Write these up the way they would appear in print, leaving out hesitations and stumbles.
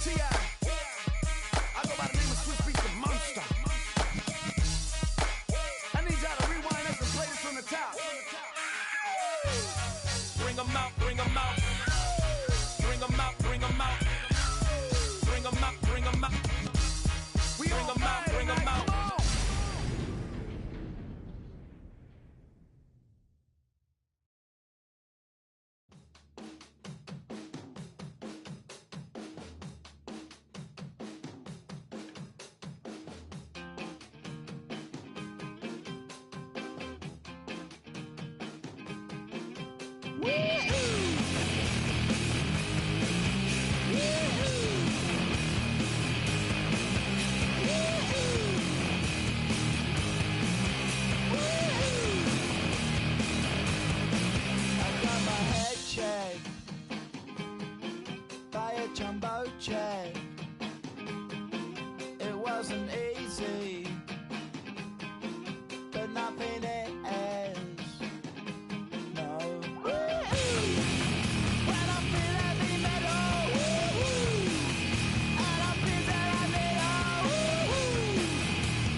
I go by the name of Swiss Beats the Monster. I need y'all to rewind us and play this from the top. Bring 'em out, bring 'em out. Bring 'em out, bring 'em out. Bring 'em out, bring 'em out. Bring 'em out, bring 'em out. Jumbo jet. It wasn't easy, but nothing is. No. When I feel heavy metal, and I feel that I need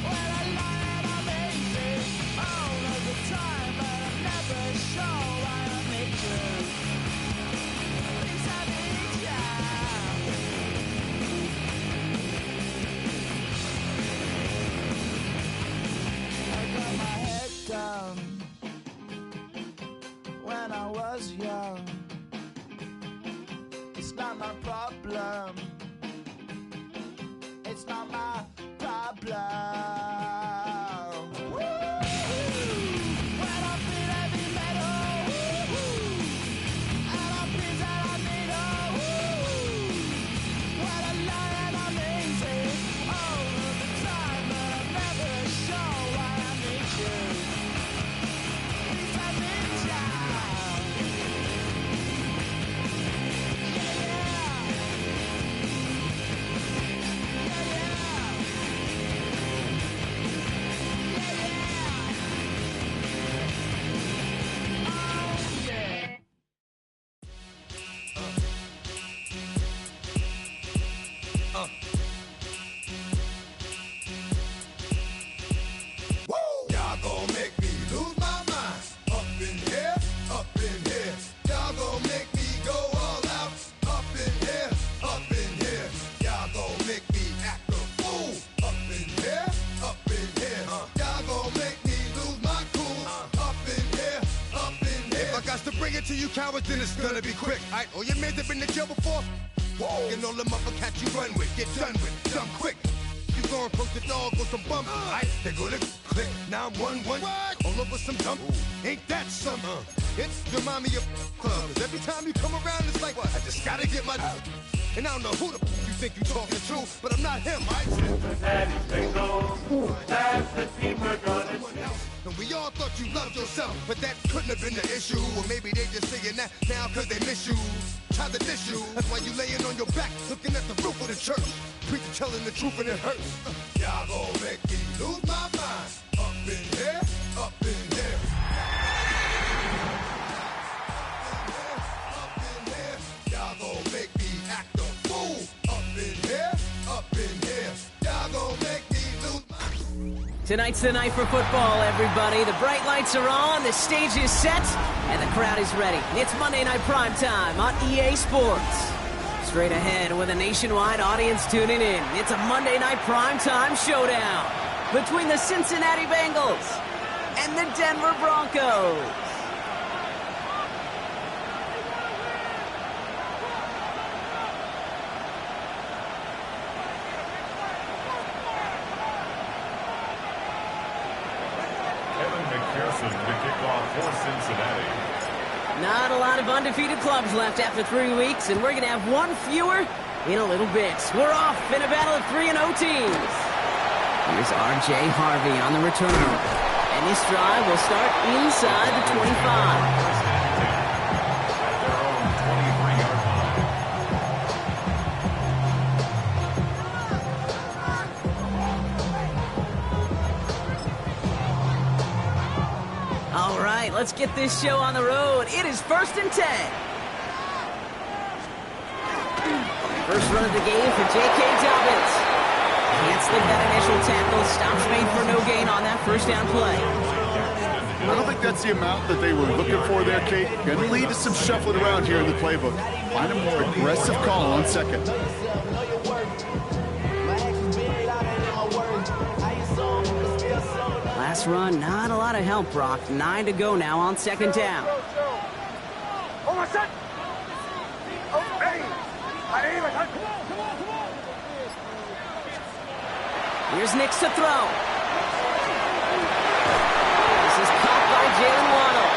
when I lie and I'm easy all of the time, but I'm never sure why I need you. Please have me down. Down when I was young. It's not my problem. It's not my problem. When I feel heavy metal, and I feel that I need when I lie and I'm easy all of the time, but I'm never sure why I need you. To you cowards, then it's gonna be quick. Alright, all your men have been to jail before. Whoa. And all the motherfuckers you run with, get done with, dumb quick. You gon' approach the dog with some bump. Alright, they gonna click 911. All over some dump. Ain't that something? It's the mommy of clubs. Every time you come around, it's like, I just gotta get my. And I don't know who the you think you talking to, but I'm not him. Daddy, say so. That's the team we're gonna see. And we all thought you loved yourself, but that couldn't have been the issue. Or maybe they just saying that now cause they miss you. Try to diss you. That's why you laying on your back, looking at the roof of the church. Preacher telling the truth and it hurts. Y'all gon' make me lose my mind. Up in here, up in here. Up in here, y'all gon' make me act a fool. Up in here, up in here. Y'all gon' make me lose my mind. Tonight's the night for football, everybody. The bright lights are on, the stage is set, and the crowd is ready. It's Monday Night Primetime on EA Sports. Straight ahead with a nationwide audience tuning in, it's a Monday Night Primetime showdown between the Cincinnati Bengals and the Denver Broncos. The kickoff for Cincinnati. Not a lot of undefeated clubs left after 3 weeks, and we're going to have one fewer in a little bit. We're off in a battle of 3-0 teams. Here's R.J. Harvey on the return. And this drive will start inside the 25. All right, let's get this show on the road. It is 1st and 10. First run of the game for J.K. Dobbins. Can't slip that initial tackle. Stops made for no gain on that first down play. I don't think that's the amount that they were looking for there, Kate. Going to lead to some shuffling around here in the playbook. Find a more aggressive call on second. Last run, not a lot of help, Brock. 9 to go now on second down. Here's Nix to throw. This is caught by Jalen Waddle.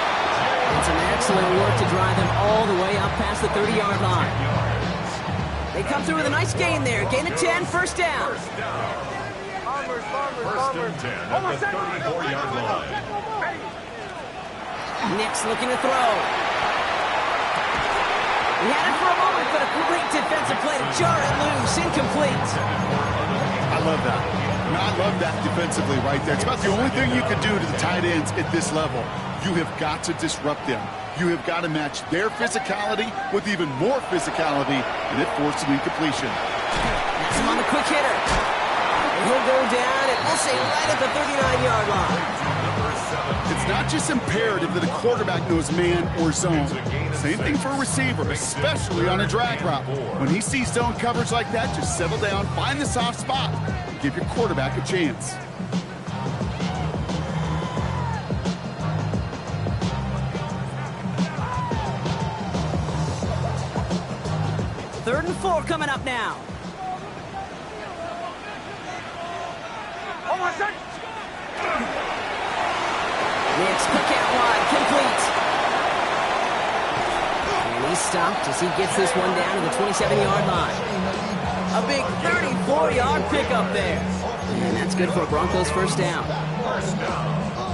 And some excellent work to drive them all the way up past the 30-yard line. They come through with a nice gain there. Gain of 10, first down. First and 10 at the 34-yard line. Nix looking to throw. He had it for a moment, but a great defensive play to jar it loose. Incomplete. I love that. I love that defensively right there. It's about the only thing you can do to the tight ends at this level. You have got to disrupt them. You have got to match their physicality with even more physicality, and it forced an incompletion. That's him on the quick hitter. And he'll go down, and we'll say right at the 39-yard line. It's not just imperative that a quarterback knows man or zone. Same thing for a receiver, especially on a drag route. When he sees zone coverage like that, just settle down, find the soft spot, and give your quarterback a chance. Third and 4 coming up now. Nix, quick out wide, complete. And he's stopped as he gets this one down to the 27-yard line. A big 34-yard pickup there. And that's good for a Broncos first down.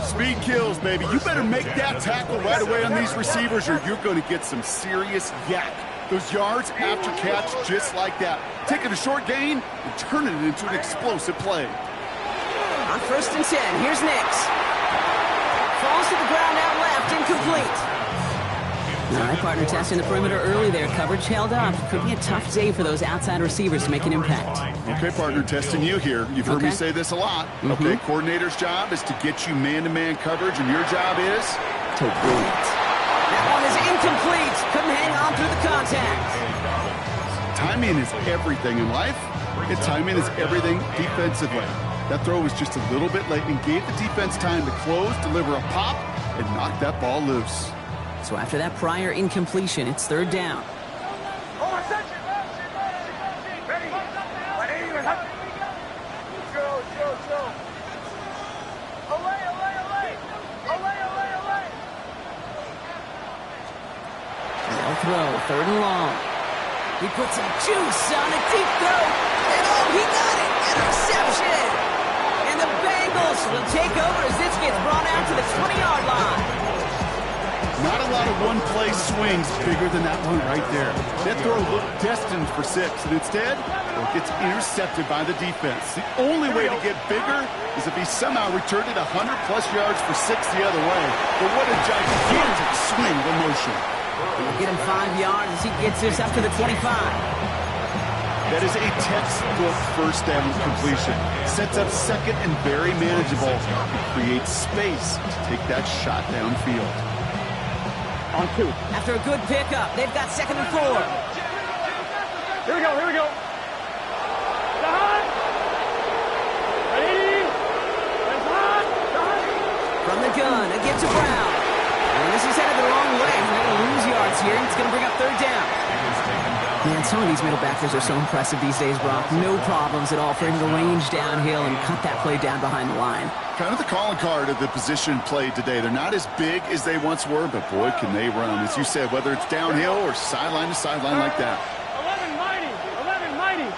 Speed kills, baby. You better make that tackle right away on these receivers or you're going to get some serious yak. Those yards after catch just like that. Taking a short gain and turning it into an explosive play. On first and 10, here's Nix. Falls to the ground out left, incomplete. All right, partner, testing the perimeter early there. Coverage held up. Could be a tough day for those outside receivers to make an impact. Okay, partner, testing you here. You've heard me say this a lot. Okay, coordinator's job is to get you man-to-man coverage, and your job is to wait. That one is incomplete. Couldn't hang on through the contact. Timing is everything in life, and timing is everything defensively. That throw was just a little bit late and gave the defense time to close, deliver a pop, and knock that ball loose. So after that prior incompletion, it's third down. They'll throw, third and long. He puts some juice on a deep throw, and oh, he got it! Interception! And the Bengals will take over as this gets brought out to the 20-yard line. Not a lot of one-play swings bigger than that one right there. That throw looked destined for 6, and instead, it gets intercepted by the defense. The only way to get bigger is if he somehow returned it 100-plus yards for 6 the other way. But what a gigantic swing of emotion. He'll get him 5 yards as he gets this up to the 25. That is a textbook first down completion. Sets up second and very manageable. It creates space to take that shot downfield. On 2. After a good pickup, they've got second and 4. Here we go, here we go. From the gun, a give to Brown. And this is headed the wrong way. They're going to lose yards here. It's going to bring up third down. Man, some of these middle backers are so impressive these days, Brock. No problems at all for him to range downhill and cut that play down behind the line. Kind of the calling card of the position played today. They're not as big as they once were, but boy, can they run. As you said, whether it's downhill or sideline to sideline like that. 11 mighty, 11 mighty.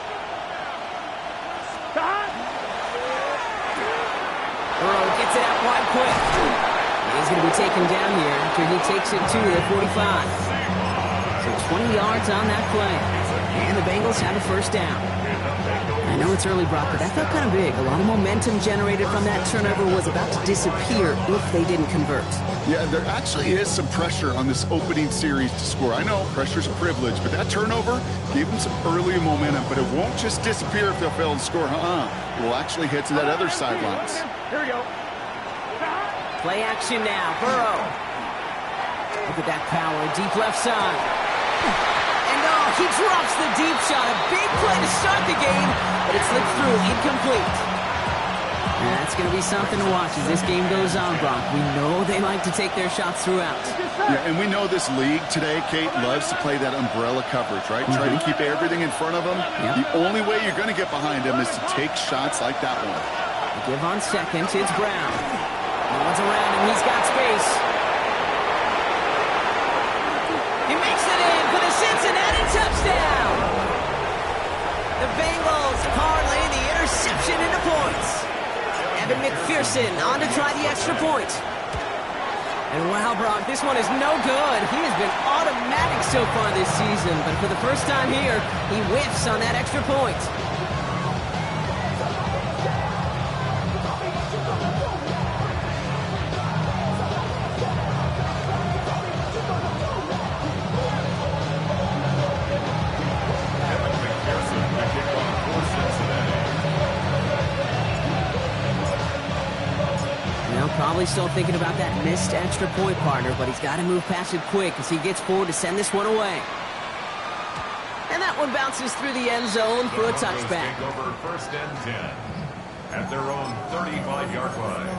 Burrow gets it out wide quick. He's going to be taken down here after he takes it to the 45. So 20 yards on that play. And the Bengals have a first down. I know it's early, Brock, but that felt kind of big. A lot of momentum generated from that turnover was about to disappear if they didn't convert. Yeah, there actually is some pressure on this opening series to score. I know pressure's a privilege, but that turnover gave them some early momentum, but it won't just disappear if they'll fail to score. It will actually head to that other sidelines. Here we go. Play action now. Burrow. Look at that power. Deep left side. And he drops the deep shot. A big play to start the game, but it slipped through. Incomplete. And that's going to be something to watch as this game goes on, Brock. We know they like to take their shots throughout. Yeah, and we know this league today, Kate, loves to play that umbrella coverage, right? Try to keep everything in front of them. Yep. The only way you're going to get behind them is to take shots like that one. Give on second. It's Brown. No one's around him. He's got space. He makes it in for the Cincinnati touchdown. The Bengals parlay the interception into points. Evan McPherson on to try the extra point. And wow, Brock, this one is no good. He has been automatic so far this season, but for the first time here, he whiffs on that extra point. Probably still thinking about that missed extra point, partner, but he's got to move past it quick as he gets forward to send this one away. And that one bounces through the end zone for a touchback. Take over first and 10 at their own 35-yard line.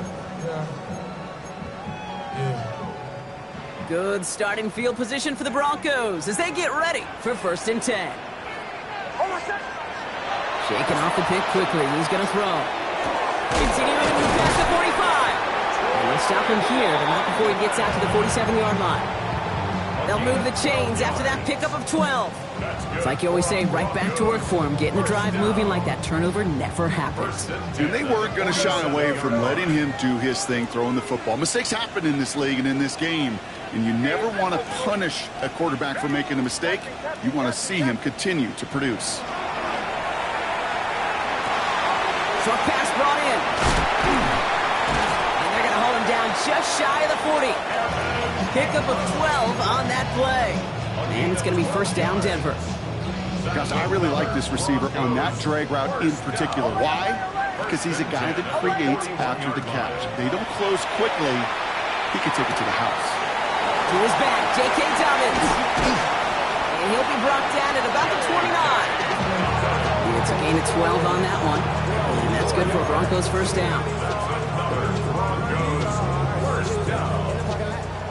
Good starting field position for the Broncos as they get ready for first and 10. Shaking off the pick quickly. He's going to throw. Continuing to move past the 45. They'll stop him here, but not before he gets out to the 47-yard line. They'll move the chains after that pickup of 12. It's like you always say, right back to work for him. Getting the drive moving like that turnover never happens. And they weren't going to shy away from letting him do his thing, throwing the football. Mistakes happen in this league and in this game, and you never want to punish a quarterback for making a mistake. You want to see him continue to produce. Short pass brought in. Down just shy of the 40. Pickup of 12 on that play. And it's going to be first down, Denver. Gosh, I really like this receiver on that drag route in particular. Why? Because he's a guy that creates after the catch. They don't close quickly. He can take it to the house. To his back, J.K. Dobbins. And he'll be brought down at about the 29. It's a gain of 12 on that one. And that's good for a Broncos first down.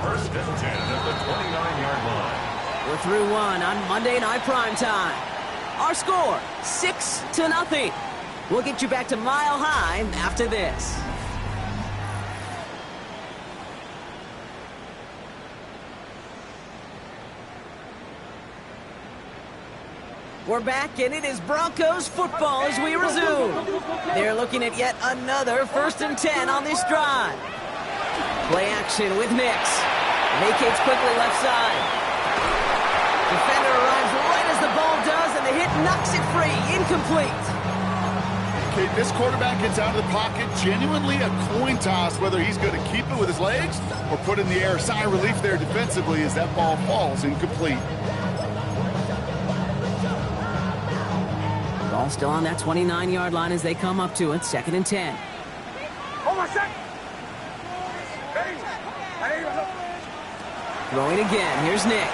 First and 10 at the 29-yard line. We're through one on Monday Night Primetime. Our score, 6-0. We'll get you back to Mile High after this. We're back, and it is Broncos football as we resume. They're looking at yet another first and 10 on this drive. Play action with Nix. Vacates quickly left side. Defender arrives right as the ball does, and the hit knocks it free. Incomplete. Okay, this quarterback gets out of the pocket. Genuinely a coin toss whether he's going to keep it with his legs or put it in the air. Sigh of relief there defensively as that ball falls incomplete. Ball still on that 29-yard line as they come up to it. Second and 10. Throwing again. Here's Nix.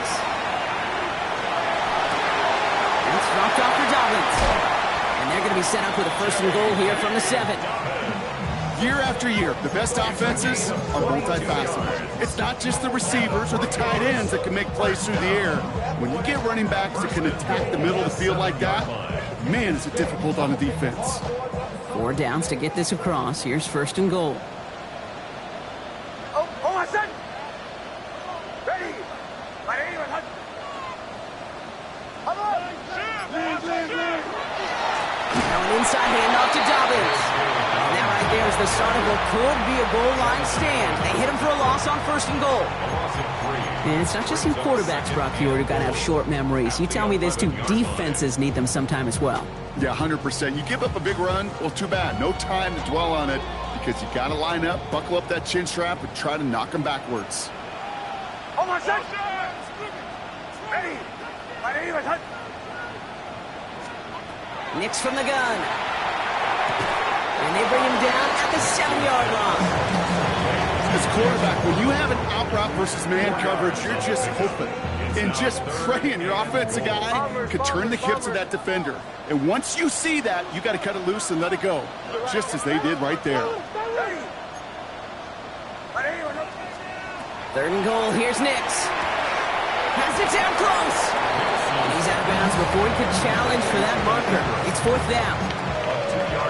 That's dropped off for Dobbins. And they're going to be set up with a first and goal here from the 7. Year after year, the best offenses are multifaceted. It's not just the receivers or the tight ends that can make plays through the air. When you get running backs that can attack the middle of the field like that, man, is it difficult on the defense. 4 downs to get this across. Here's first and goal. Now an inside handoff to Dobbins. And that right there is the start of what could be a goal line stand. They hit him for a loss on first and goal. And it's not just some quarterbacks, Brock, who got to have short memories. You tell me this too, defenses need them sometime as well. Yeah, 100%. You give up a big run, well, too bad. No time to dwell on it. because you got to line up, buckle up that chin strap, and try to knock them backwards. Hold on, set. Ready. Nix from the gun. And they bring him down at the 7-yard line. As quarterback, when you have an out route versus man coverage, you're just hoping and just praying your offensive guy could turn the hips of that defender. And once you see that, you got to cut it loose and let it go, just as they did right there. 3rd and goal. Here's Nix. Has it down close. And he's out of bounds before he could challenge for that marker. It's 4th down.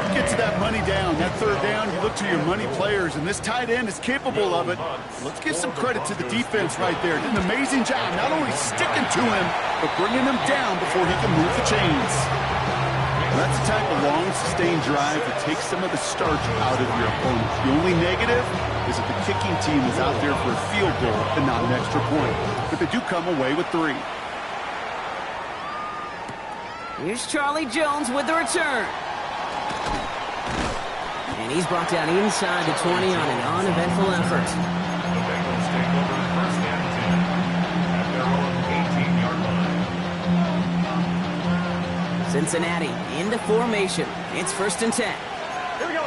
Get to that money down, that 3rd down, you look to your money players, and this tight end is capable of it. Let's give some credit to the defense right there. Did an amazing job not only sticking to him, but bringing him down before he can move the chains. That's the type of long, sustained drive that takes some of the starch out of your opponent. The only negative is that the kicking team is out there for a field goal and not an extra point. But they do come away with 3. Here's Charlie Jones with the return. And he's brought down inside the 20 on an uneventful effort. The Bengals take over 1st and 10 at their own 18-yard line. Cincinnati into formation. It's 1st and 10. Here we go.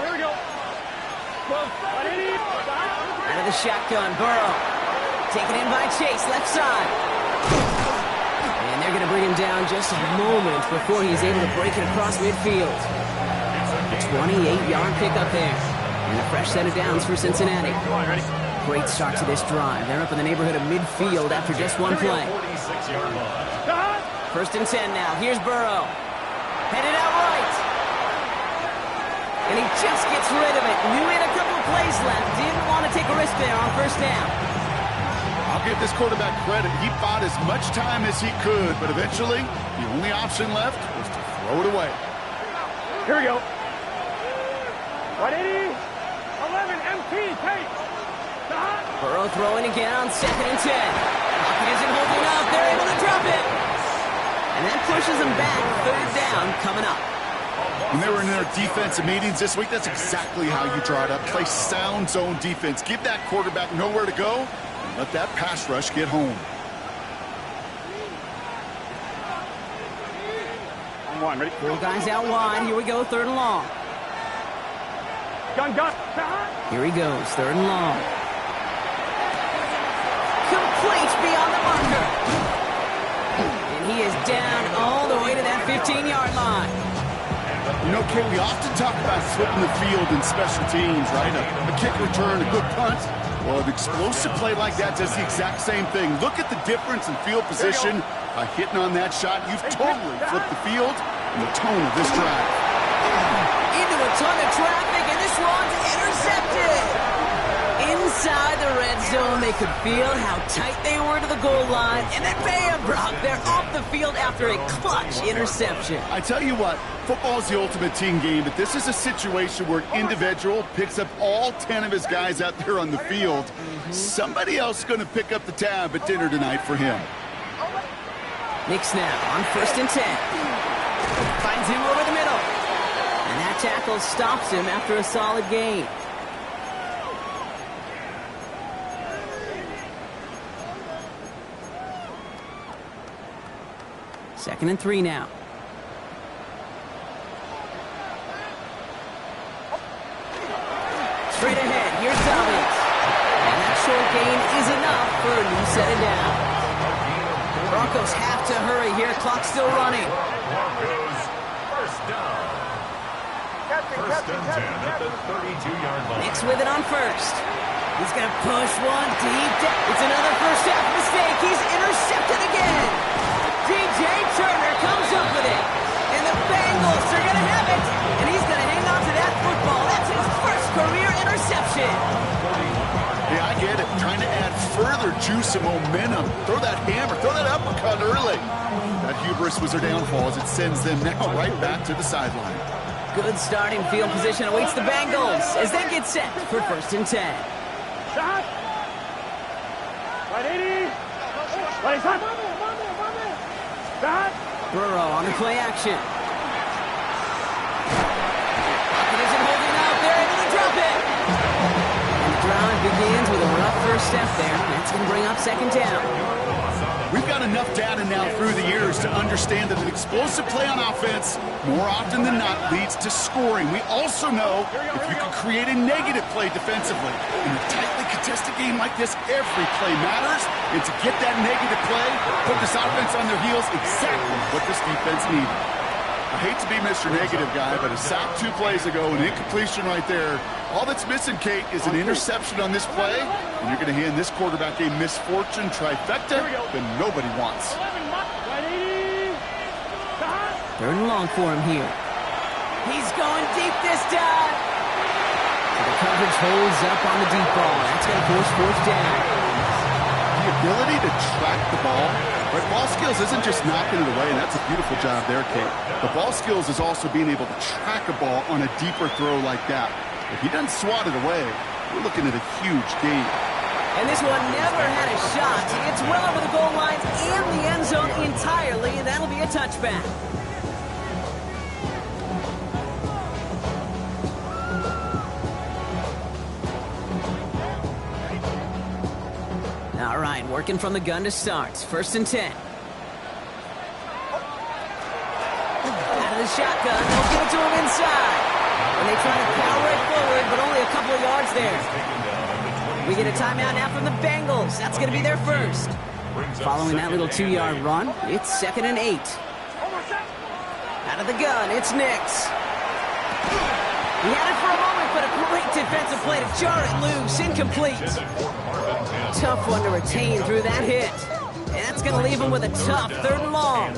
Out of the shotgun, Burrow. Taken in by Chase, left side. And they're going to bring him down just a moment before he's able to break it across midfield. 28-yard pickup there. And a fresh set of downs for Cincinnati. Great start to this drive. They're up in the neighborhood of midfield after just one play. 46-yard line. 1st and 10 now. Here's Burrow. Headed out right. And he just gets rid of it. Knew he had a couple of plays left. Didn't want to take a risk there on 1st down. I'll give this quarterback credit. He bought as much time as he could, but eventually, the only option left was to throw it away. Here we go. 180. 11 MP. Take. Burrow throwing again on 2nd and 10. Pocket isn't holding up. They're able to drop it. And that pushes them back. 3rd down coming up. When they were in their defensive meetings this week, that's exactly how you draw it up. Play sound zone defense. Give that quarterback nowhere to go, and let that pass rush get home. On 1, ready? 4 guys out wide. Here we go, 3rd and long. Gun. Here he goes, 3rd and long. Complete beyond the marker. And he is down all the way to that 15-yard line. You know, Kate, we often talk about flipping the field in special teams, right? A kick return, a good punt. Well, an explosive play like that does the exact same thing. Look at the difference in field position. By hitting on that shot, you've totally flipped the field and the tone of this drive. Into a ton of traffic, and this one's intercepted. Inside the red zone, they could feel how tight they were to the goal line, and then bam, Brock, they're off the field after a clutch interception. I tell you what, football is the ultimate team game, but this is a situation where an individual picks up all 10 of his guys out there on the field. Somebody else is going to pick up the tab at dinner tonight for him. Nix now on 1st and 10. Finds him over the middle. And that tackle stops him after a solid gain. Second and 3 now. Straight ahead, here's Dobbins. And that short gain is enough for a new set of downs. Broncos have to hurry here, clock still running. Broncos, 1st down. 1st and 10 at the 32-yard line. Nix with it on 1st. He's going to push one deep down. It's another first half mistake. He's intercepted again. DJ Turner comes up with it. And the Bengals are going to have it. And he's going to hang on to that football. That's his first career interception. Yeah, I get it. Trying to add further juice and momentum. Throw that hammer, throw that uppercut early. That hubris was their downfall as it sends them now right back to the sideline. Good starting field position awaits the Bengals as they get set for 1st and 10. Shot. 180. 20 shot. Shot. Burrow on the play action. Pocket isn't holding up. They're able to drop it. step there. That's going to bring up second down. We've got enough data now through the years to understand that an explosive play on offense more often than not leads to scoring. We also know if you can create a negative play defensively. In a tightly contested game like this, every play matters. And to get that negative play, put this offense on their heels, exactly what this defense needed. I hate to be Mr. Negative guy, but a sack 2 plays ago, an incompletion right there. All that's missing, Kate, is an interception on this play, and you're going to hand this quarterback a misfortune trifecta that nobody wants. Third and long for him here. He's going deep this time. So the coverage holds up on the deep ball. That's going to force fourth down. The ability to track the ball, right? Ball skills isn't just knocking it away, and that's a beautiful job there, Kate. The ball skills is also being able to track a ball on a deeper throw like that. If he doesn't swat it away, we're looking at a huge gain. And this one never had a shot. It's well over the goal line and the end zone entirely, and that'll be a touchback. All right, working from the gun to start. First and 10. Out of the shotgun, they'll give it to him inside. And they try to power it forward, but only a couple of yards there. We get a timeout now from the Bengals. That's going to be their first. Following that little 2-yard run, it's 2nd and 8. Out of the gun, it's Nix. He had it for a moment, but a great defensive play to jar it loose. Incomplete. Tough one to retain through that hit. And that's going to leave him with a tough 3rd and long.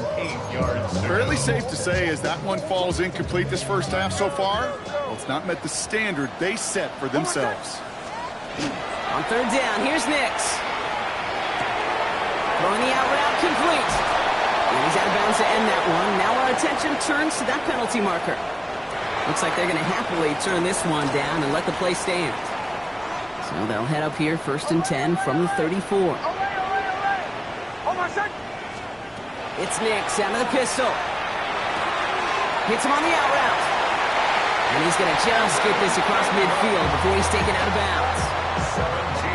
Fairly safe to say as that one falls incomplete this first half so far, well, it's not met the standard they set for themselves. On 3rd down, here's Nix. Throwing the out route complete. And he's out of bounds to end that one. Now our attention turns to that penalty marker. Looks like they're going to happily turn this one down and let the play stand. So they'll head up here 1st and 10 from the 34. It's Nix out of the pistol. Hits him on the out route. And he's going to just get this across midfield before he's taken out of bounds.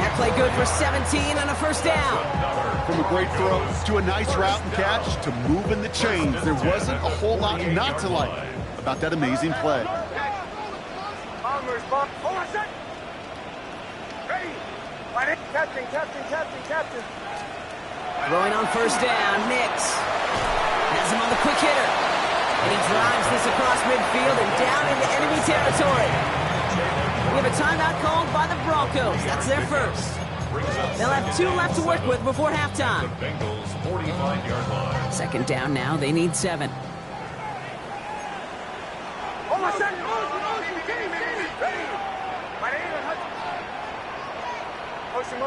That play good for 17 on a first down. From a great throw to a nice route and catch to moving the chains, there wasn't a whole lot not to like about that amazing play. Captain. Throwing on 1st down, Nix has him on the quick hitter. And he drives this across midfield and down into enemy territory. We have a timeout called by the Broncos. That's their first. They'll have 2 left to work with before halftime. 2nd down now, they need 7. Motion.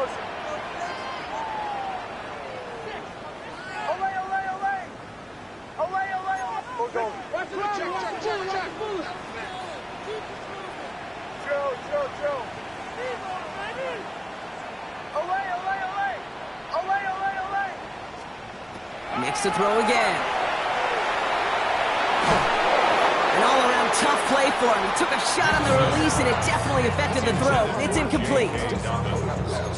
Nix to throw again. An all-around tough play for him. He took a shot on the release, and it definitely affected the throw. It's incomplete.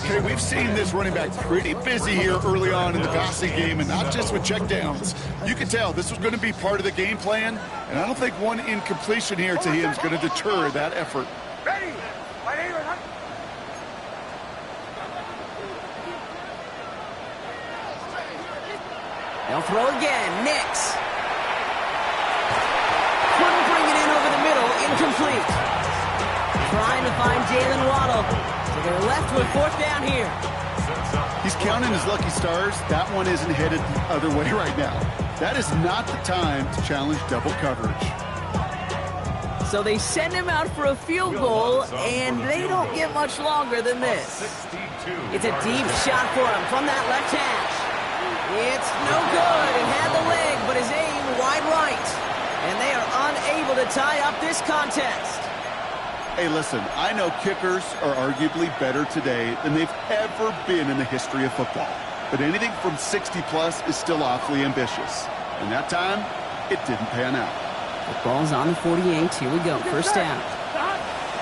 Okay, we've seen this running back pretty busy here early on in the passing game, and not just with checkdowns. You can tell this was going to be part of the game plan, and I don't think one incompletion here to him is going to deter that effort. They'll throw again. Nix. Couldn't bring it in over the middle. Incomplete. Trying to find Jalen Waddle. So they're left with 4th down here. He's counting his lucky stars. That one isn't headed the other way right now. That is not the time to challenge double coverage. So they send him out for a field goal, and they don't get much longer than this. It's a deep shot for him from that left hash. It's no good. It had the leg, but his aim wide right. And they are unable to tie up this contest. Hey, listen, I know kickers are arguably better today than they've ever been in the history of football. But anything from 60-plus is still awfully ambitious. And that time, it didn't pan out. The ball's on the 48. Here we go. 1st down.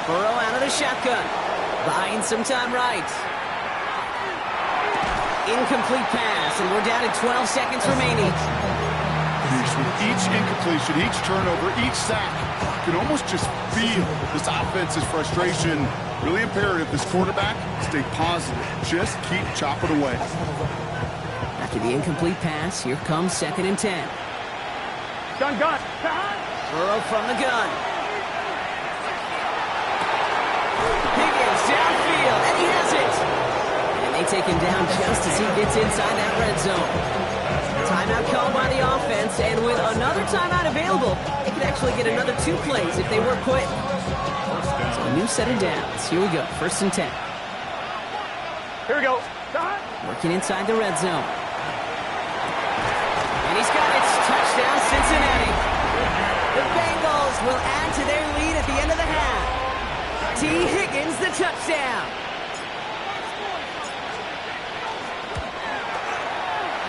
Burrow out of the shotgun. Buying some time right. Incomplete pass, and we're down to 12 seconds remaining. With each incompletion, each turnover, each sack, you can almost just feel this offense's frustration. Really imperative this quarterback stay positive. Just keep chopping away. After the incomplete pass, here comes 2nd and 10. Gun. Burrow from the gun. Higgins downfield, and he has it. And they take him down just as he gets inside that red zone. Timeout called by the offense, and with another timeout available, they could actually get another 2 plays if they work quick. So a new set of downs. Here we go, 1st and 10. Here we go. Working inside the red zone. And he's got it. Touchdown, Cincinnati. The Bengals will add to their lead at the end of the half. T. Higgins, the touchdown.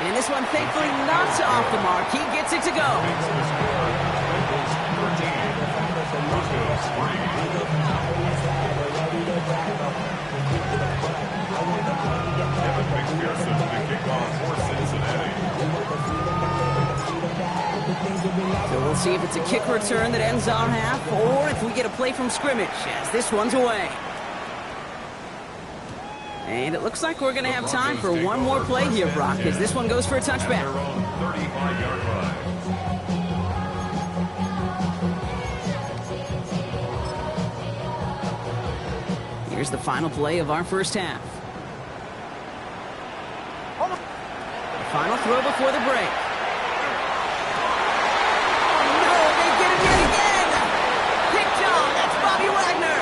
And this one, thankfully, not off the mark. He gets it to go. So we'll see if it's a kick return that ends our half, or if we get a play from scrimmage, as this one's away. And it looks like we're going to have time for one more play here, Brock, as this one goes for a touchback. Here's the final play of our first half. The final throw before the break. Oh, no, they get him yet again! Picked off, that's Bobby Wagner!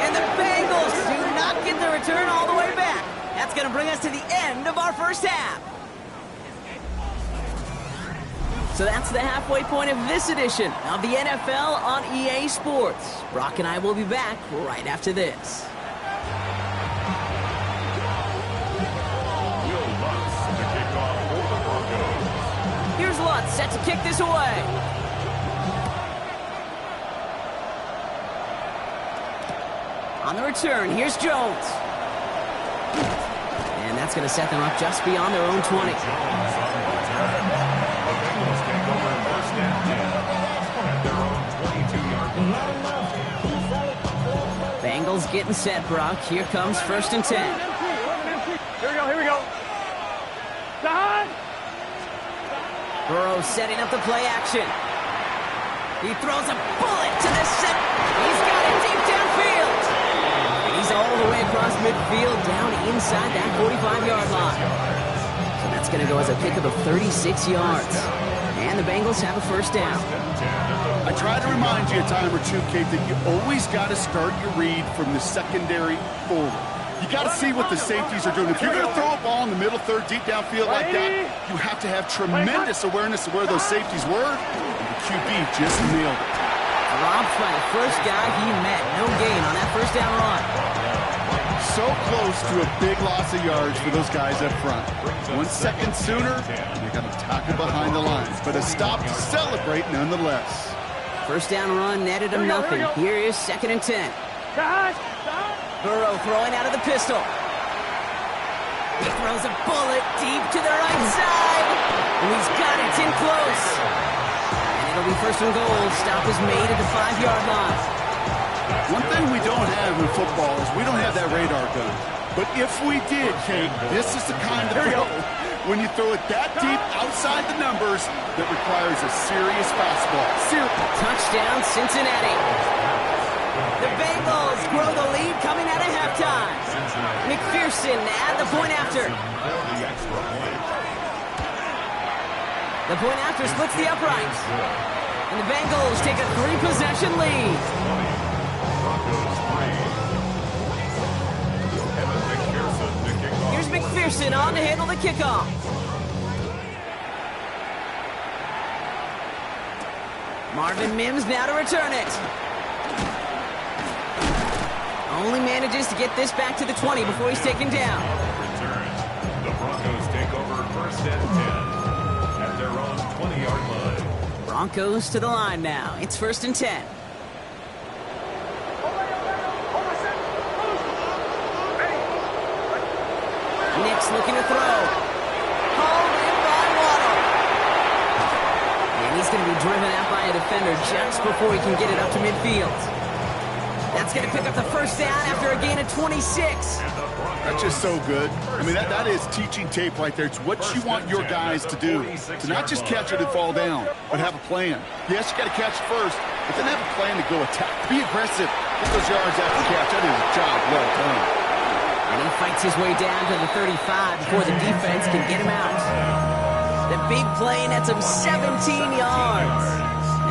And the Bengals do not get the return all the way back. That's going to bring us to the end of our first half. So that's the halfway point of this edition of the NFL on EA Sports. Brock and I will be back right after this. Here's Lutz set to kick this away. On the return, here's Jones. And that's going to set them up just beyond their own 20. Bengals getting set, Brock. Here comes 1st and 10. Here we go. Burrow setting up the play action. He throws a bullet to the set. He's got it deep downfield. And he's all the way across midfield down inside that 45-yard line. So that's going to go as a pickup of 36 yards. And the Bengals have a 1st down. I try to remind you a time or two, Kate, that you always got to start your read from the secondary forward. You got to see what the safeties are doing. If you're going to throw a ball in the middle third, deep downfield like that, you have to have tremendous awareness of where those safeties were. And the QB just nailed it. Dropped by the first guy he met. No gain on that 1st down run. So close to a big loss of yards for those guys up front. 1 second sooner, they're going to tackle behind the lines. But a stop to celebrate nonetheless. 1st down run netted him nothing. Here is 2nd and 10. Burrow throwing out of the pistol. He throws a bullet deep to the right side. And he's got it in close. And it'll be 1st and goal. Stop is made at the 5-yard line. One thing we don't have in football is we don't have that radar gun. But if we did, Kate, this is the kind of throw when you throw it that deep outside the numbers that requires a serious fastball. Touchdown, Cincinnati. The Bengals grow the lead coming out of halftime. McPherson at the point after. The point after splits the uprights. And the Bengals take a 3-possession lead. Here's McPherson on to handle the kickoff. Marvin Mims now to return it. Only manages to get this back to the 20 before he's taken down. The Broncos take over 1st and 10 at their own 20-yard line. Broncos to the line now. It's 1st and 10. Nick Nix looking to throw. Hauled in by Waddle. And he's going to be driven out by a defender just before he can get it up to midfield. That's going to pick up the first down after a gain of 26. That's just so good. I mean, that is teaching tape right there. It's what you want your guys to do. To not just catch it and fall down, but have a plan. Yes, you got to catch it first, but then have a plan to go attack. Be aggressive. Get those yards after catch. That is a job well done. And he fights his way down to the 35 before the defense can get him out. The big play nets him 17 yards.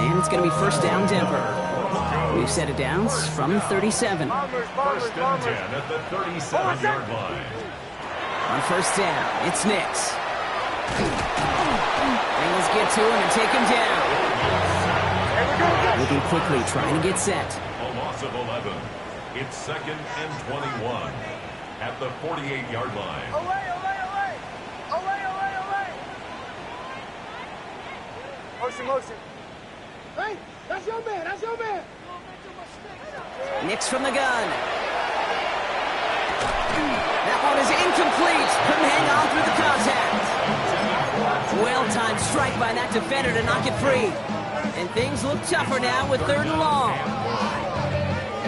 And it's going to be first down Denver. We've set it down from 37. First and 10 at the 37-yard line. On first down, it's Nix. Bengals get to him and take him down. Looking quickly, trying to get set. A loss of 11. It's second and 21 at the 48-yard line. Motion. Hey, that's your man. Nix from the gun. That one is incomplete. Couldn't hang on through the contact. Well-timed strike by that defender to knock it free. And things look tougher now with 3rd and long.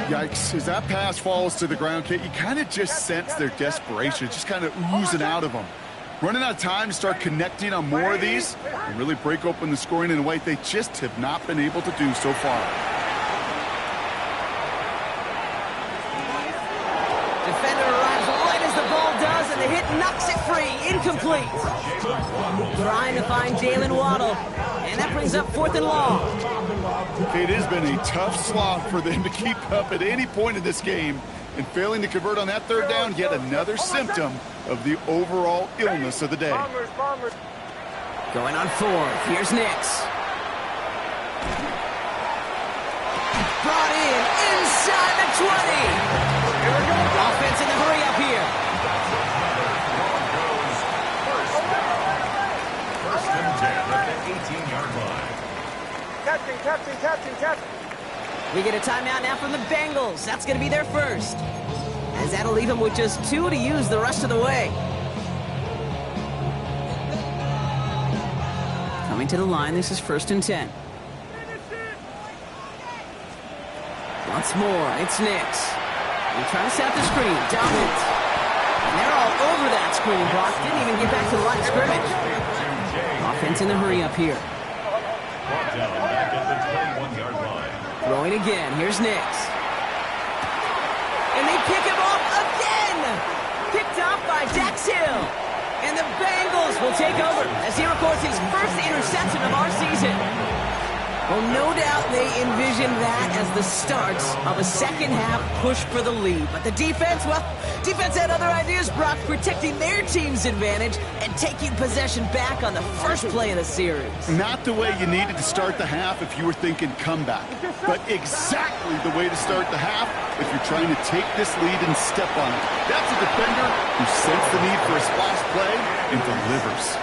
Yikes. As that pass falls to the ground, Kate, you kind of just sense their desperation. It's just kind of oozing out of them. Running out of time to start connecting on more of these and really break open the scoring in a way they just have not been able to do so far. Defender arrives right as the ball does, and the hit knocks it free. Incomplete. Trying to find Jalen Waddle. And that brings up 4th and long. Okay, it has been a tough slog for them to keep up at any point in this game. And failing to convert on that 3rd down, yet another symptom of the overall illness of the day. Going on 4th. Here's Nix. Brought in inside the 20. Offense in the hurry up here. First and 10 at the 18-yard line. Captain. We get a timeout now from the Bengals. That's going to be their first. As that'll leave them with just 2 to use the rest of the way. Coming to the line, this is 1st and 10. Once more, it's Nix. They're trying to set up the screen. Dominant. And they're all over that screen, Brock. Didn't even get back to the line of scrimmage. Offense in the hurry up here. Brought down back at the 21-yard line. Throwing again. Here's Nix. And they pick him off again. Picked off by Dax Hill. And the Bengals will take over as he records his first interception of our season. Well, no doubt they envisioned that as the start of a second-half push for the lead. But the defense, well, defense had other ideas, Brock, protecting their team's advantage and taking possession back on the first play of the series. Not the way you needed to start the half if you were thinking comeback, but exactly the way to start the half if you're trying to take this lead and step on it. That's a defender who sensed the need for a splash play and delivers.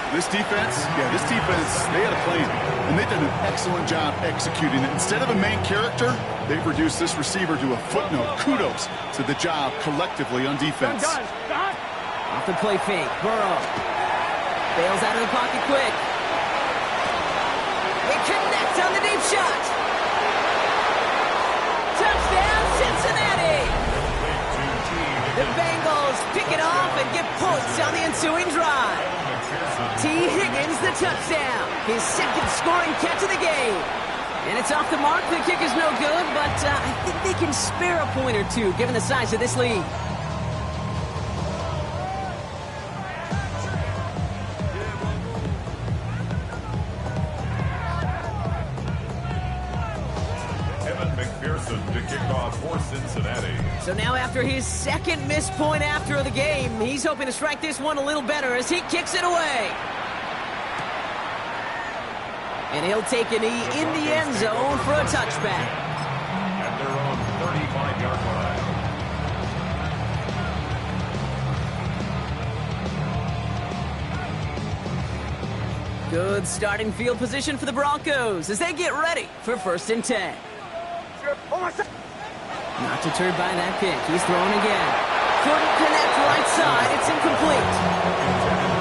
This defense, they had a plan, and they've done an excellent job executing it. Instead of a main character, they've reduced this receiver to a footnote. Kudos to the job collectively on defense. Off the play fake, Burrow. Bails out of the pocket quick. It connects on the deep shot. Touchdown, Cincinnati! The Bengals pick it off and get points on the ensuing drive. T. Higgins, the touchdown. His second scoring catch of the game. And it's off the mark. The kick is no good, but I think they can spare a point or two, given the size of this lead. To kick off for Cincinnati. So now after his second missed point after the game, he's hoping to strike this one a little better as he kicks it away. And he'll take a knee in the end zone for a touchback. At their own 35-yard line. Good starting field position for the Broncos as they get ready for 1st and 10. Not deterred by that pick. He's throwing again. Couldn't connect right side. It's incomplete.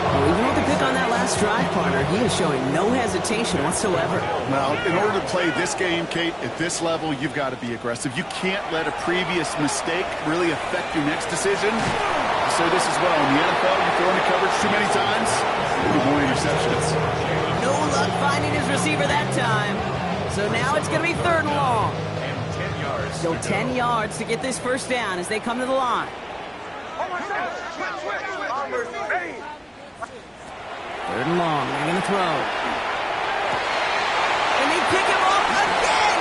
Well, even with the pick on that last drive, partner, he is showing no hesitation whatsoever. Well, in order to play this game, Kate, at this level, you've got to be aggressive. You can't let a previous mistake really affect your next decision. I say this as well. In the NFL, you throw into coverage too many times, you'll get more interceptions. No luck finding his receiver that time. So now it's going to be 3rd and long. Still 10 yards to get this first down as they come to the line. 3rd and long. They're going to throw. And they pick him off again.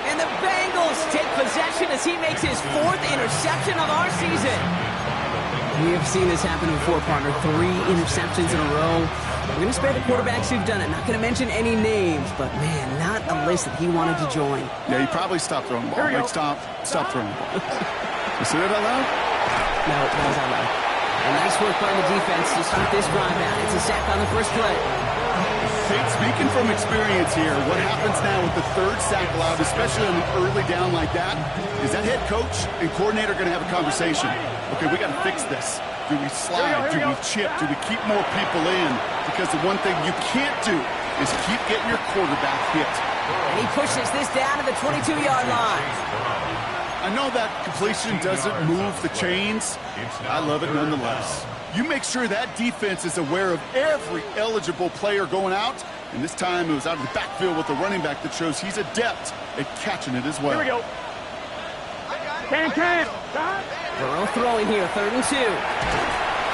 And the Bengals take possession as he makes his 4th interception of our season. We have seen this happen before, partner. 3 interceptions in a row. We're going to spare the quarterbacks who've done it. Not going to mention any names, but, man, not a list that he wanted to join. Yeah, he probably stopped throwing the ball. Like, stop throwing the ball. You see that out loud? No, that was out loud. A nice work by the defense to start this drive out. It's a sack on the first play. Kate, speaking from experience here, what happens now with the 3rd sack allowed, especially on an early down like that, is that head coach and coordinator going to have a conversation. Okay, we got to fix this. Do we slide? Do we chip? Do we keep more people in? Because the one thing you can't do is keep getting your quarterback hit. And he pushes this down to the 22-yard line. I know that completion doesn't move the chains. I love it nonetheless. You make sure that defense is aware of every eligible player going out. And this time it was out of the backfield with a running back that shows he's adept at catching it as well. Here we go. Can. Burrow throwing here, 3rd and 2.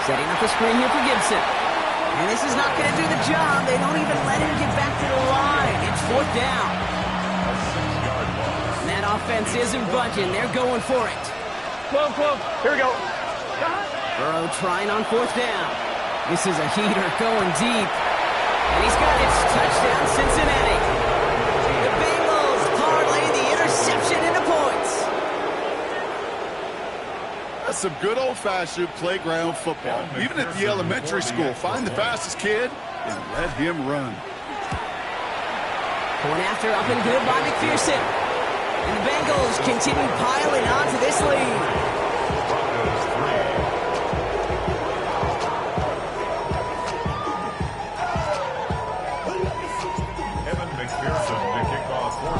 Setting up the screen here for Gibson. And this is not going to do the job. They don't even let him get back to the line. It's 4th down. And that offense isn't budging. They're going for it. 12. Here we go. Burrow trying on 4th down. This is a heater going deep. And he's got it. Touchdown, Cincinnati. The Bengals parlay the interception into points. That's some good old-fashioned playground football. Even at the elementary school, find the fastest kid and let him run. Point after up and good by McPherson. And the Bengals continue piling on to this lead.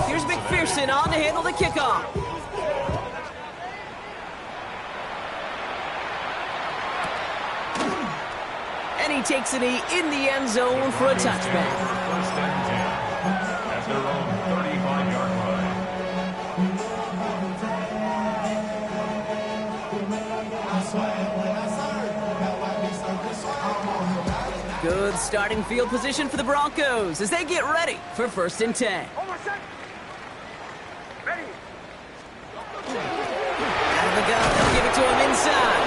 Here's McPherson on to handle the kickoff. And he takes it in the end zone for a touchback. First and 10 at their own 35-yard line. Good starting field position for the Broncos as they get ready for 1st and 10. Out of the gun, they'll give it to him inside.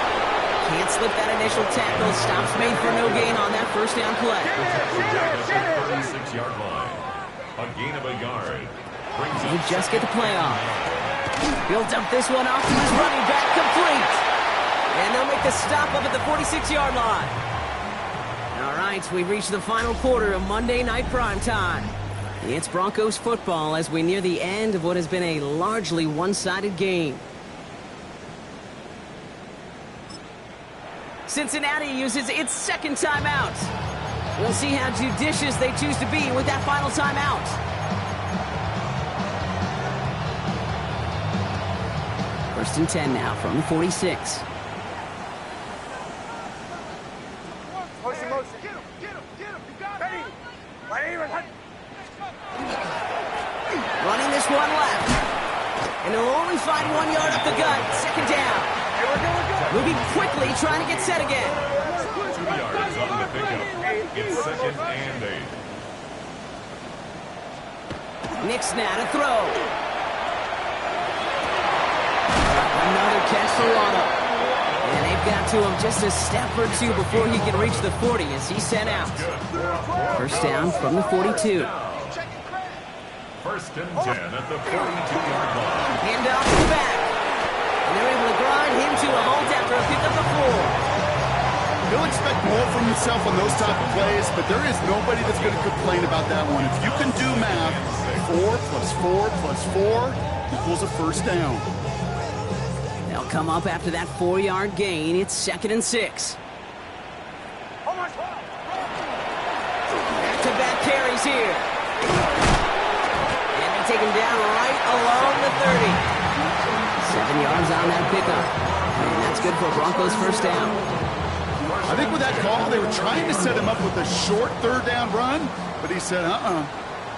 Can't slip that initial tackle. Stops made for no gain on that first down play. 36-yard line. A gain of a yard. They just get the play off. He'll dump this one off to his running back, complete. And they'll make the stop up at the 46-yard line. All right, we've reached the final quarter of Monday Night Primetime. It's Broncos football as we near the end of what has been a largely one-sided game. Cincinnati uses its 2nd timeout. We'll see how judicious they choose to be with that final timeout. First and 10 now from the 46. Motion. Get him. You got it. Running this one left. And he'll only find 1 yard up the gut. 2nd down. Moving quickly, trying to get set again. 2 yards on the pickup. It's 2nd and 8. Nick's now to throw. Another catch for Waddle. And they've got to him just a step or two before he can reach the 40 as he's sent out. First down from the 42. First and 10 at the 42-yard line. Hand off the back. And they're able to grind him to a halt after a pick up the 4. He'll expect more from himself on those type of plays, but there is nobody that's going to complain about that one. If you can do math, 4 + 4 + 4 equals a first down. They'll come up after that 4-yard gain. It's 2nd and 6. Back-to-back carries here. And they take him down right along the 30. 7 yards on that pickup. And that's good for Broncos first down. I think with that call, they were trying to set him up with a short 3rd down run, but he said,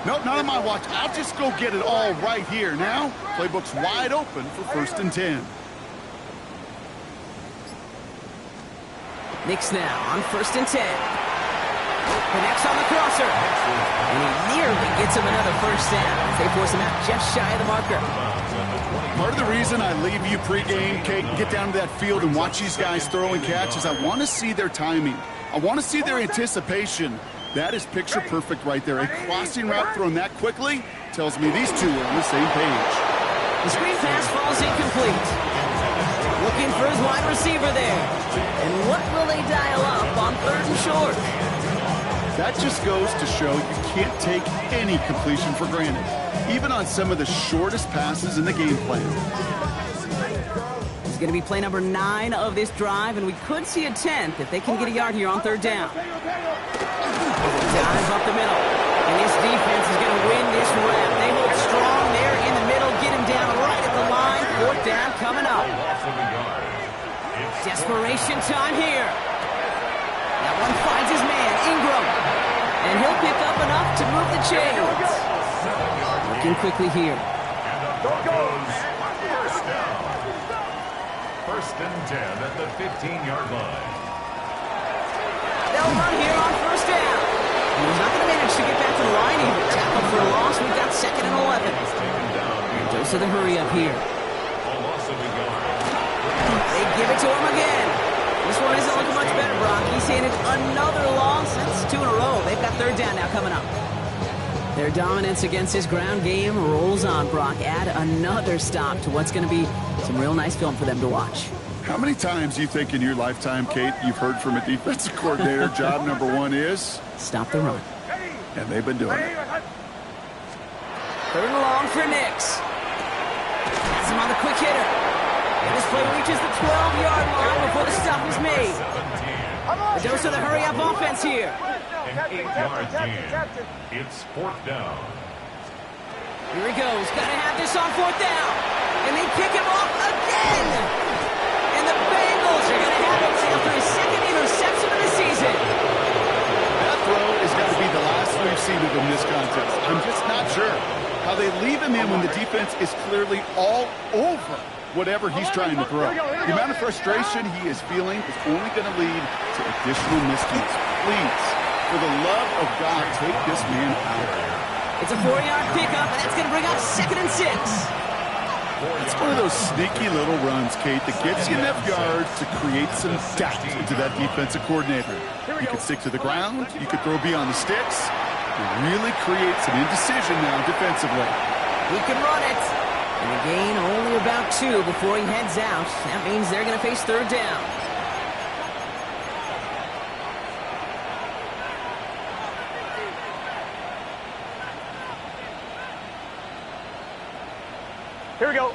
nope, not on my watch. I'll just go get it all right here. Now, playbook's wide open for 1st and 10. Nix now on 1st and 10. Connects on the crosser. And he nearly gets him another first down as they force him out just shy of the marker. Part of the reason I leave you pregame, Kate, and get down to that field and watch these guys throw and catch is I want to see their timing. I want to see their anticipation. That is picture perfect right there. A crossing route thrown that quickly tells me these two are on the same page. The screen pass falls incomplete. Looking for his wide receiver there. And what will they dial up on 3rd and short? That just goes to show you can't take any completion for granted, even on some of the shortest passes in the game plan. It's going to be play number 9 of this drive, and we could see a 10th if they can get a yard here on 3rd down. Dive up the middle, and this defense is going to win this rep. They hold strong there in the middle, get him down right at the line. 4th down coming up. Desperation time here. That one finds his man, Ingram. And he'll pick up enough to move the chains. Looking quickly here. First down. 1st and 10 at the 15-yard line. They'll run here on 1st down. He's not going to manage to get back to the line even. Tackle for a loss. We've got 2nd and 11. And goes to the hurry up here. They give it to him again. This one isn't looking much better, Brock. He's handed another loss. It's 2 in a row. They've got 3rd down now coming up. Their dominance against his ground game rolls on, Brock. Add another stop to what's going to be some real nice film for them to watch. How many times do you think in your lifetime, Kate, you've heard from a defensive coordinator, job number 1 is? Stop the run. And they've been doing it. 3rd and long for Nix. Has him on the quick hitter. And this play reaches the 12-yard line before the stop is made. The dose of the hurry-up offense here. An 8-yard gain. It's 4th down. Here he goes. Got to have this on 4th down. And they pick him off again. And the Bengals are going to have it after his 2nd interception of the season. That throw is going to be the last we've seen of him in this contest. I'm just not sure how they leave him in when the defense is clearly all over whatever he's trying to throw. The amount of frustration he is feeling is only going to lead to additional miscues. Please, for the love of God, take this man out. It's a 4-yard pickup, and that's going to bring up 2nd and 6. It's one of those sneaky little runs, Kate, that gets you enough yards to create some doubt into that defensive coordinator. You could stick to the ground, you could throw beyond the sticks, and really create some indecision now defensively. He can run it. And a gain only about 2 before he heads out. That means they're going to face 3rd down. Here we go.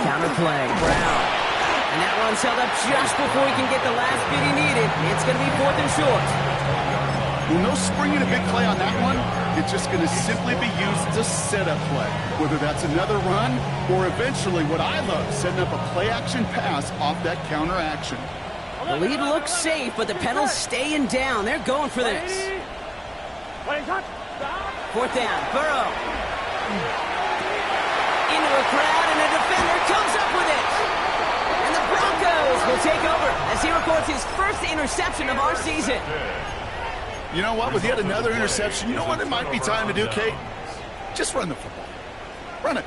Counter play, Brown. And that one's held up just before he can get the last bit he needed. It's going to be 4th and short. Well, no springing a big play on that one. It's just going to simply be used as a setup play. Whether that's another run or eventually what I love, setting up a play-action pass off that counter action. The lead looks safe, but the pedals staying down. They're going for this. 4th down, Burrow. Into a crowd, and a defender comes up with it. And the Broncos will take over as he records his first interception of our season. You know what? With yet another interception, you know what it might be time to do, Kate? Just run the football. Run it.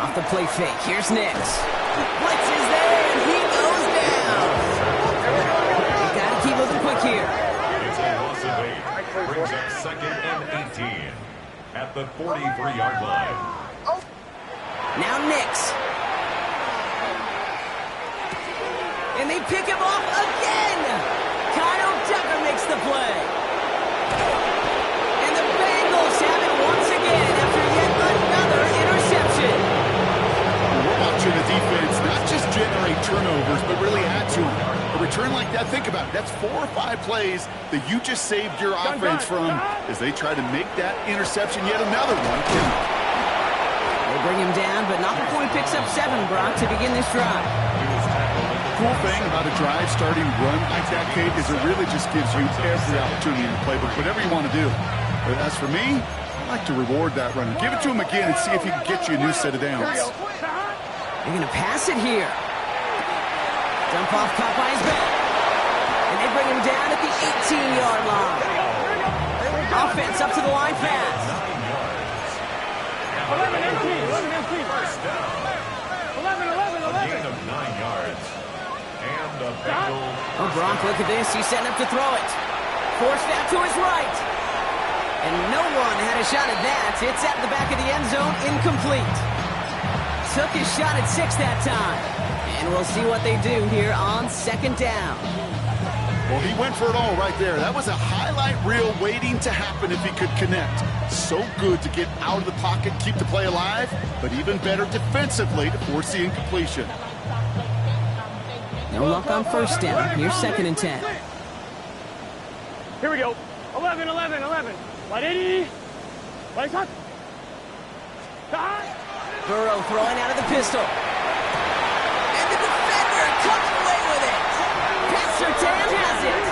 Off the play fake. Here's Nix. Blitz is there, and he goes down. They got to keep moving quick here. It's a loss of 8. Brings up 2nd and 18 at the 43-yard line. Now Nix. And they pick him off again. Kyle Tucker makes the play. And the Bengals have it once again after yet another interception. Yeah, think about it. That's 4 or 5 plays that you just saved your offense from as they try to make that interception yet another one. They bring him down, but not before he picks up 7, Brock, to begin this drive. Cool thing about a drive starting run like that, Kate, is it really just gives you every opportunity in the playbook, whatever you want to do. But as for me, I like to reward that runner. Give it to him again and see if he can get you a new set of downs. They're going to pass it here. Dump off caught by his back. And they bring him down at the 18-yard line. Offense up to the line fast. 11 empty. First down. 11. A gain of 9 yards. And the Bengals. Oh, Gronk, look at this. He's setting up to throw it. Forced out to his right. And no one had a shot at that. It's at the back of the end zone, incomplete. Took his shot at 6 that time. And we'll see what they do here on 2nd down. Well, he went for it all right there. That was a highlight reel waiting to happen if he could connect. So good to get out of the pocket, keep the play alive, but even better defensively to force the incompletion. No luck on 1st down. Here's 2nd and 10. Here we go. 11. Wide 80. Wide shot. Burrow throwing out of the pistol. And the defender comes away with it. Pat Surtain has it.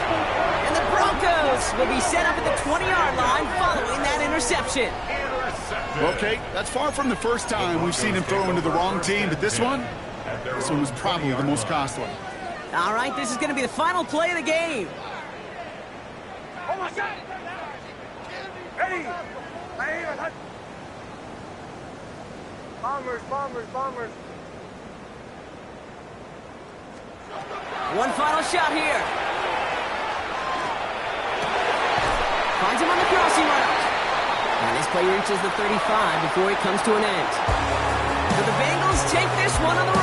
And the Broncos will be set up at the 20-yard line following that interception. Okay, that's far from the first time we've seen him throw into the wrong team, but this one was probably the most costly. All right, this is going to be the final play of the game. Oh my God. Ready. Bombers. One final shot here. Finds him on the crossing route. And this play reaches the 35 before it comes to an end. So the Bengals take this one on the road.